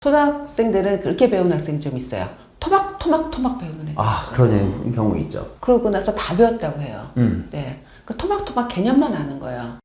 초등학생들은 그렇게 배우는 학생이 좀 있어요. 토막 배우는 애들. 그런 경우 있죠. 그러고 나서 다 배웠다고 해요. 네. 그 토막 개념만 아는 거예요.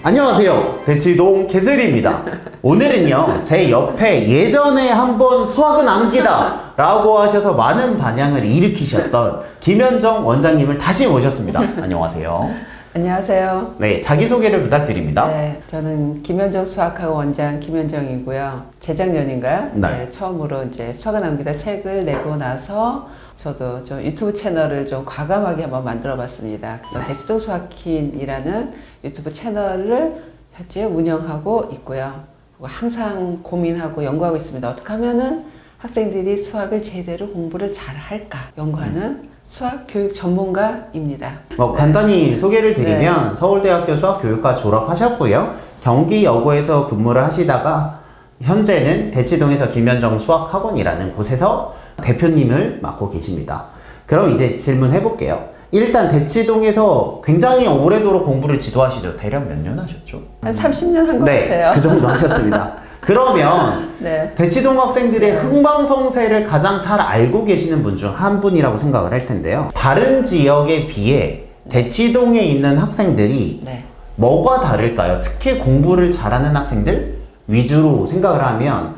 안녕하세요. 대치동 개슬이입니다. 오늘은요, 제 옆에 예전에 한번 수학은 암기다 라고 하셔서 많은 반향을 일으키셨던 김현정 원장님을 다시 모셨습니다. 안녕하세요. 안녕하세요. 네, 자기소개를 부탁드립니다. 네, 저는 김현정 수학학원 원장 김현정이고요. 재작년인가요? 네. 처음으로 이제 수학은 암기다 책을 내고 나서 저도 좀 유튜브 채널을 좀 과감하게 한번 만들어 봤습니다. 그래서 대치동 수학킨이라는 유튜브 채널을 현재 운영하고 있고요. 그리고 항상 고민하고 연구하고 있습니다. 어떻게 하면은 학생들이 수학을 제대로 공부를 잘 할까 연구하는 수학 교육 전문가입니다. 간단히 소개를 드리면 서울대학교 수학교육과 졸업하셨고요. 경기 여고에서 근무를 하시다가 현재는 대치동에서 김현정 수학학원이라는 곳에서 대표님을 맡고 계십니다. 그럼 이제 질문해 볼게요. 일단 대치동에서 굉장히 오래도록 공부를 지도하시죠. 대략 몇 년 하셨죠? 한 30년 한 것 네, 같아요. 그 정도 하셨습니다. 그러면 네. 대치동 학생들의 흥망성쇠를 가장 잘 알고 계시는 분 중 한 분이라고 생각을 할 텐데요. 다른 지역에 비해 대치동에 있는 학생들이 네. 뭐가 다를까요? 특히 공부를 잘하는 학생들 위주로 생각을 하면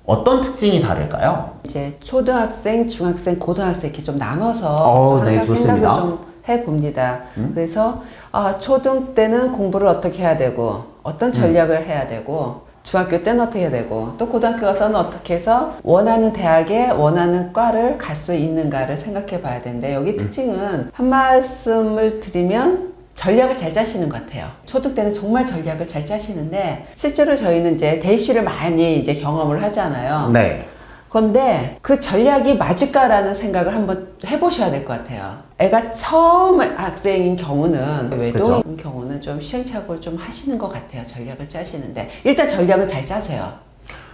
어떤 특징이 다를까요? 이제 초등학생, 중학생, 고등학생 이렇게 좀 나눠서 네, 항상 좋습니다. 생각을 좀 해봅니다. 그래서 초등 때는 공부를 어떻게 해야 되고 어떤 전략을 해야 되고 중학교 때는 어떻게 해야 되고 또 고등학교 가서는 어떻게 해서 원하는 대학에 원하는 과를 갈 수 있는가를 생각해 봐야 되는데 여기 특징은 한 말씀을 드리면 전략을 잘 짜시는 것 같아요. 초등 때는 정말 전략을 잘 짜시는데 실제로 저희는 이제 대입시를 많이 이제 경험을 하잖아요. 네. 그런데 그 전략이 맞을까라는 생각을 한번 해보셔야 될 것 같아요. 애가 처음 학생인 경우는 외동인 경우는 좀 시행착오를 좀 하시는 것 같아요. 전략을 짜시는데 일단 전략을 잘 짜세요.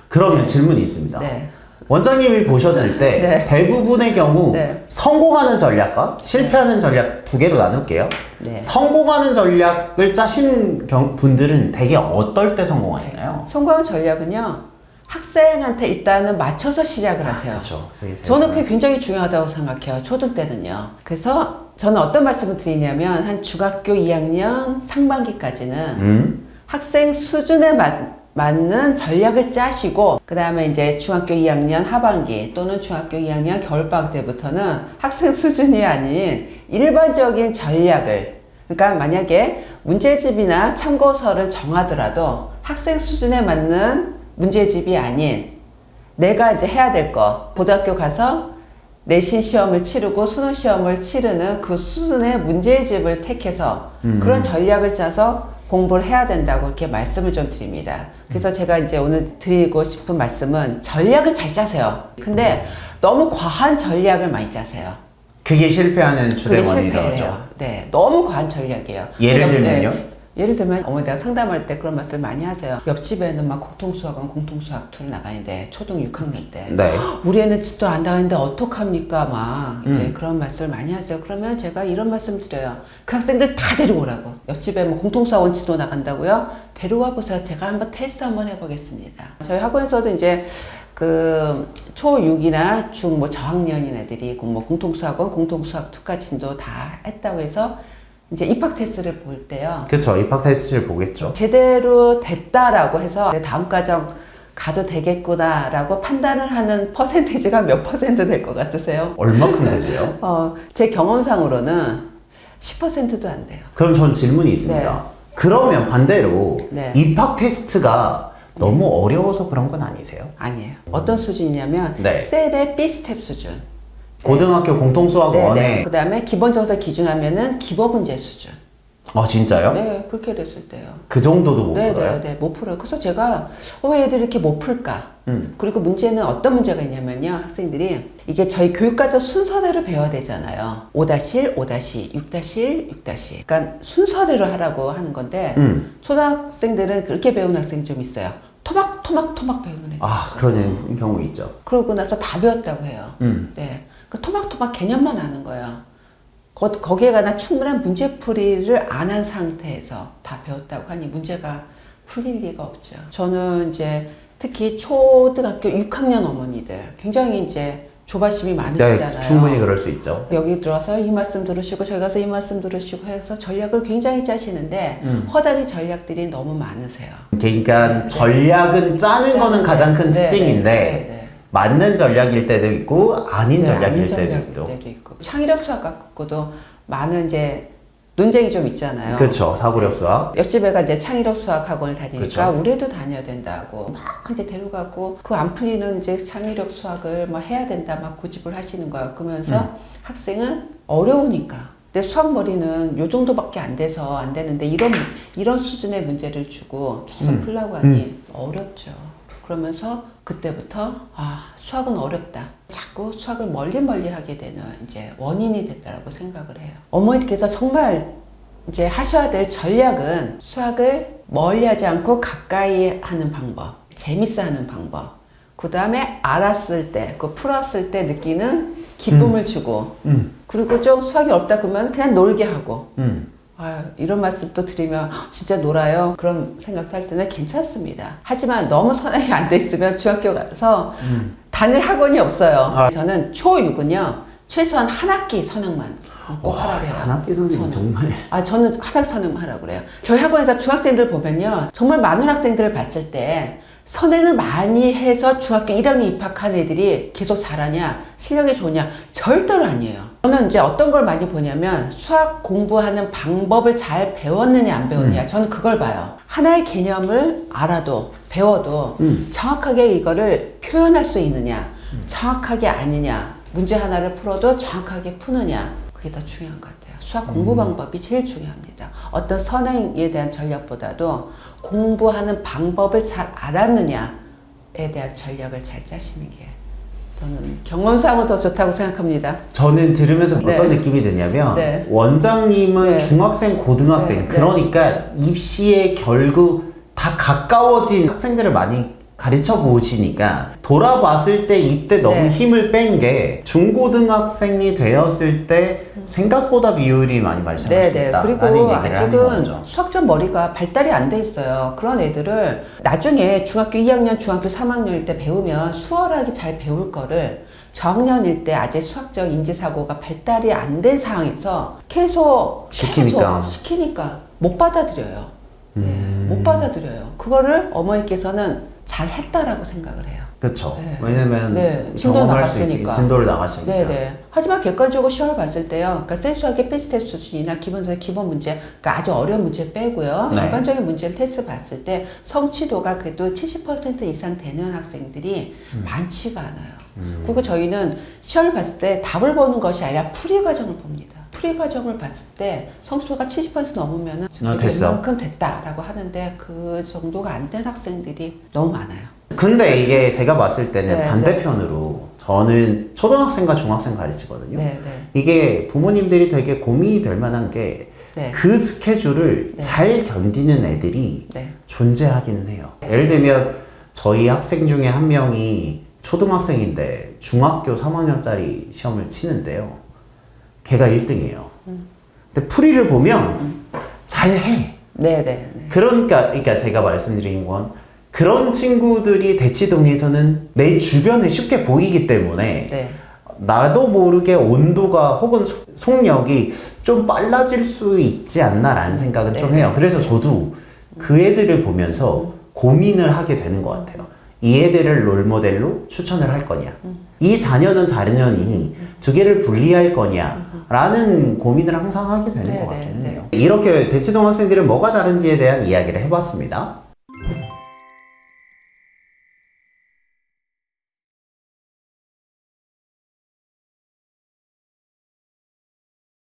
그러면 질문이 있습니다. 네. 원장님이 보셨을 때 네. 대부분의 경우 네. 성공하는 전략과 실패하는 전략 두 개로 나눌게요. 네. 성공하는 전략을 짜신 분들은 대개 어떨 때 성공하시나요? 성공한 전략은요. 학생한테 일단은 맞춰서 시작을 하세요. 그렇죠. 저는 그게 굉장히 중요하다고 생각해요. 초등 때는요. 그래서 저는 어떤 말씀을 드리냐면 한 중학교 2학년 상반기까지는 학생 수준에 맞는 전략을 짜시고 그 다음에 이제 중학교 2학년 하반기 또는 중학교 2학년 겨울방학 때부터는 학생 수준이 아닌 일반적인 전략을 그러니까 만약에 문제집이나 참고서를 정하더라도 학생 수준에 맞는 문제집이 아닌 내가 이제 해야 될 거 고등학교 가서 내신 시험을 치르고 수능 시험을 치르는 그 수준의 문제집을 택해서 그런 전략을 짜서 공부를 해야 된다고 이렇게 말씀을 좀 드립니다. 그래서 제가 이제 오늘 드리고 싶은 말씀은 전략은 잘 짜세요. 근데 너무 과한 전략을 많이 짜세요. 그게 실패하는 주된 그게 원인이라고 실패예요. 하죠. 네, 너무 과한 전략이에요. 예를 들면요? 네. 예를 들면 어머니가 상담할 때 그런 말씀 많이 하세요. 옆집에는 막 공통수학원 공통수학 둘 나가는데 초등 6학년 때 네. 우리 애는 집도 안 나가는데 어떡합니까 막 이제 그런 말씀을 많이 하세요. 그러면 제가 이런 말씀 드려요. 그 학생들 다 데려오라고. 옆집에 뭐 공통수학원 지도 나간다고요? 데려와 보세요. 제가 한번 테스트 한번 해보겠습니다. 저희 학원에서도 이제 그 초6이나 중 뭐 저학년인 애들이 뭐 공통수학원 공통수학 2까지도 다 했다고 해서 이제 입학 테스트를 볼 때요. 그렇죠. 입학 테스트를 보겠죠. 제대로 됐다라고 해서 다음 과정 가도 되겠구나라고 판단을 하는 퍼센테이지가 몇 퍼센트 될 것 같으세요? 얼마큼 되세요? 제 경험상으로는 10%도 안 돼요. 그럼 전 질문이 있습니다. 네. 그러면 반대로 네. 입학 테스트가 너무 어려워서 그런 건 아니세요? 아니에요. 어떤 수준이냐면 네. 셀의 B스텝 수준. 고등학교 공통수학원에 그 다음에 기본정서 기준하면은 기본문제 수준. 진짜요? 네, 그렇게 됐을 때요. 그 정도도 못 풀어요? 네, 못 풀어요. 그래서 제가 왜 애들이 이렇게 못 풀까? 그리고 문제는 어떤 문제가 있냐면요. 학생들이 이게 저희 교육과정 순서대로 배워야 되잖아요. 5-1, 5-2, 6-1, 6-2. 그러니까 순서대로 하라고 하는 건데 초등학생들은 그렇게 배우는 학생이 좀 있어요. 토막 배우는 애들. 그런 경우 있죠. 그러고 나서 다 배웠다고 해요. 네. 그 토막 개념만 아는 거예요. 거기에 관한 충분한 문제풀이를 안 한 상태에서 다 배웠다고 하니 문제가 풀릴 리가 없죠. 저는 이제 특히 초등학교 6학년 어머니들 굉장히 이제 조바심이 많으시잖아요. 네, 충분히 그럴 수 있죠. 여기 들어와서 이 말씀 들으시고 저기 가서 이 말씀 들으시고 해서 전략을 굉장히 짜시는데 허당의 전략들이 너무 많으세요. 그러니까 전략은 짜는 거는 가장 큰 특징인데 맞는 전략일 때도 있고 아닌 전략일 때도 있고. 창의력 수학 갖고도 많은 이제 논쟁이 좀 있잖아요. 그렇죠. 사고력 수학. 옆집 애가 이제 창의력 수학 학원을 다니니까 그쵸. 우리 애도 다녀야 된다고 막 이제 데려가고 그 안 풀리는 이제 창의력 수학을 막 해야 된다 막 고집을 하시는 거예요. 그러면서 학생은 어려우니까. 근데 수학 머리는 요 정도밖에 안 돼서 안 되는데 이런 수준의 문제를 주고 계속 풀라고 하니 어렵죠. 그러면서 그때부터 수학은 어렵다. 자꾸 수학을 멀리 하게 되는 이제 원인이 됐다라고 생각을 해요. 어머니께서 정말 이제 하셔야 될 전략은 수학을 멀리하지 않고 가까이 하는 방법, 재밌어 하는 방법. 그 다음에 알았을 때, 그 풀었을 때 느끼는 기쁨을 주고, 그리고 좀 수학이 어렵다 그러면 그냥 놀게 하고. 이런 말씀 또 드리면 진짜 놀아요 그런 생각도 할 때는 괜찮습니다. 하지만 너무 선행이 안 돼 있으면 중학교 가서 다닐 학원이 없어요. 저는 초6은요 최소한 한 학기 선행만 꼭 하라고 해요. 한 학기 선생님 정말. 저는 한 학기 선행만 하라고 그래요. 저희 학원에서 중학생들 보면요 정말 많은 학생들을 봤을 때 선행을 많이 해서 중학교 1학년 입학한 애들이 계속 잘하냐 실력이 좋냐 절대로 아니에요. 저는 이제 어떤 걸 많이 보냐면 수학 공부하는 방법을 잘 배웠느냐 안 배웠느냐 저는 그걸 봐요. 하나의 개념을 알아도 배워도 정확하게 이거를 표현할 수 있느냐 정확하게 아니냐 문제 하나를 풀어도 정확하게 푸느냐 그게 더 중요한 것 같아요. 수학 공부 방법이 제일 중요합니다. 어떤 선행에 대한 전략보다도 공부하는 방법을 잘 알았느냐에 대한 전략을 잘 짜시는 게 저는 경험상으로 더 좋다고 생각합니다. 저는 들으면서 어떤 느낌이 드냐면 원장님은 중학생, 고등학생 그러니까 입시에 결국 다 가까워진 학생들을 많이 가르쳐 보시니까 돌아봤을 때 이때 너무 힘을 뺀 게 중고등학생이 되었을 때 생각보다 비율이 많이 발생할 수 있다. 그리고 아직은 수학적 머리가 발달이 안 돼 있어요. 그런 애들을 나중에 중학교 2학년, 중학교 3학년일 때 배우면 수월하게 잘 배울 거를 저학년일 때 아직 수학적 인지사고가 발달이 안 된 상황에서 계속 시키니까 못 받아들여요. 못 받아들여요. 그거를 어머니께서는 잘 했다라고 생각을 해요. 그렇죠. 왜냐면 진도 나갔으니까. 진도를 나가시니까. 하지만 객관적으로 시험을 봤을 때요. 그러니까 센수학의 필수테스트 수준이나 기본 문제, 그러니까 아주 어려운 문제 빼고요. 일반적인 문제를 테스트 봤을 때 성취도가 그래도 70% 이상 되는 학생들이 많지가 않아요. 그리고 저희는 시험을 봤을 때 답을 보는 것이 아니라 풀이 과정을 봅니다. 풀이 과정을 봤을 때 성취도가 70% 넘으면 그만큼 됐다라고 하는데 그 정도가 안 된 학생들이 너무 많아요. 근데 이게 제가 봤을 때는 반대편으로 저는 초등학생과 중학생 가르치거든요. 이게 부모님들이 되게 고민이 될 만한 게 그 스케줄을 잘 견디는 애들이 존재하기는 해요. 예를 들면 저희 학생 중에 한 명이 초등학생인데 중학교 3학년짜리 시험을 치는데요. 걔가 1등이에요. 근데 풀이를 보면 잘해. 그러니까 제가 말씀드린 건 그런 친구들이 대치동에서는 내 주변에 쉽게 보이기 때문에 나도 모르게 온도가 혹은 속력이 좀 빨라질 수 있지 않나라는 생각은 좀 해요. 그래서 저도 그 애들을 보면서 고민을 하게 되는 것 같아요. 이 애들을 롤모델로 추천을 할 거냐, 이 자녀는 자녀니 두 개를 분리할 거냐 라는 고민을 항상 하게 되는 것 같기는 해요. 이렇게 대치동 학생들은 뭐가 다른지에 대한 이야기를 해봤습니다.